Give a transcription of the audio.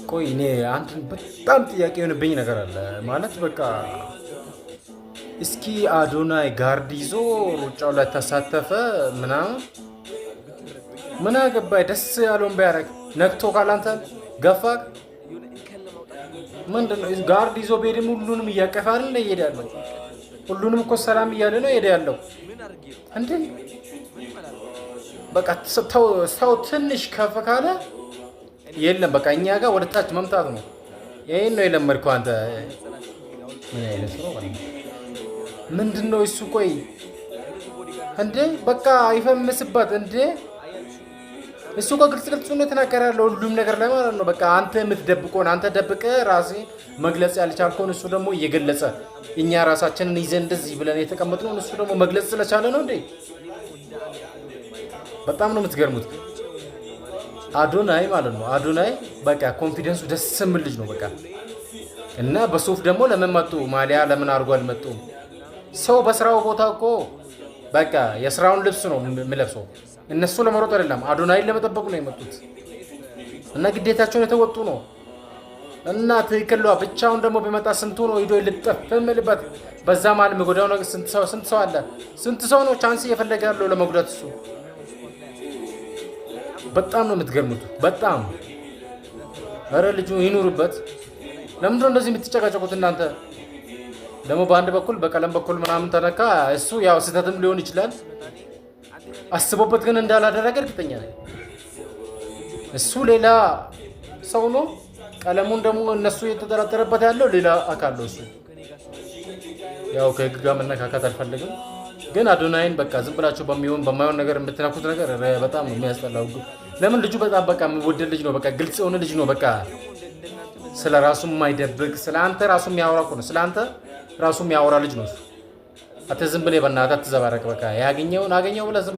ቆይ እኔ አንድ በጣም ጥያቄ የሆነብኝ ነገር አለ ማለት በቃ እስኪ አዶናይ ጋርድ ይዞ ሩጫው ላይ ተሳተፈ ምናምን ምን አገባኝ ደስ ያለውን ቢያደርግ ነክቶ ካላንተ ገፋ ምንድነው ጋርድ ይዞ ቤድም ሁሉንም እያቀፈ አይደል ይሄዳለው ሁሉንም እኮ ሰላም እያለ ነው ይሄዳለው እንዴ በቃ ሰው ትንሽ ከፍ ካለ የለም በቃ እኛ ጋር ወደ ታች መምጣት ነው ይሄን ነው የለመድከው አንተ ምን አይነት ነው ምንድነው እሱ ቆይ እንዴ በቃ አይፈምስባት እንዴ እሱ እኮ ግልጽ ነው ተናገራለሁ ሁሉም ነገር ላይ ማለት ነው በቃ አንተ የምትደብቆን አንተ ደብቀ ራሴ መግለጽ ያልቻልከውን እሱ ደግሞ እየገለጸ እኛ ራሳችንን ይዘን እንደዚህ ብለን የተቀመጥነው እሱ ደግሞ መግለጽ ስለቻለ ነው እንዴ በጣም ነው የምትገርሙት አዶናይ ማለት ነው አዶናይ በቃ ኮንፊደንሱ ደስ የሚል ልጅ ነው በቃ እና በሱፍ ደግሞ ለምን መጡ ማሊያ ለምን አርጎ አልመጡም ሰው በስራው ቦታ እኮ በቃ የስራውን ልብስ ነው የሚለብሰው እነሱ ለመሮጥ አይደለም አዶናይን ለመጠበቅ ነው የመጡት እና ግዴታቸውን የተወጡ ነው እና ትክክለዋ ብቻውን ደግሞ ቢመጣ ስንቱ ነው ሄዶ ልጠፈምልበት በዛ ማለት መጎዳው ነው ስንት ሰው አለ ስንት ሰው ነው ቻንስ እየፈለገ ያለው ለመጉዳት እሱ በጣም ነው የምትገርሙት በጣም አረ ልጁ ይኑርበት ለምን እንደዚህ የምትጨቃጨቁት እናንተ ደግሞ በአንድ በኩል በቀለም በኩል ምናምን ተነካ እሱ ያው ስህተትም ሊሆን ይችላል አስቦበት ግን እንዳላደረገ እርግጠኛ ነኝ እሱ ሌላ ሰው ነው ቀለሙን ደግሞ እነሱ የተጠራጠረበት ያለው ሌላ አካል ነው እሱ ያው ከህግ ጋር መነካካት አልፈልግም ግን አዶናይን በቃ ዝም ብላችሁ በማይሆን ነገር የምትነኩት ነገር በጣም ነው የሚያስጠላው ለምን ልጁ በጣም በቃ የሚወደድ ልጅ ነው በቃ ግልጽ የሆነ ልጅ ነው በቃ ስለ ራሱ የማይደብቅ ስለ አንተ ራሱ የሚያወራ ነው ስለ አንተ ራሱ የሚያወራ ልጅ ነው አትዝም ብለህ በእናትህ አትዘባረቅ በቃ ያገኘውን አገኘው ብለህ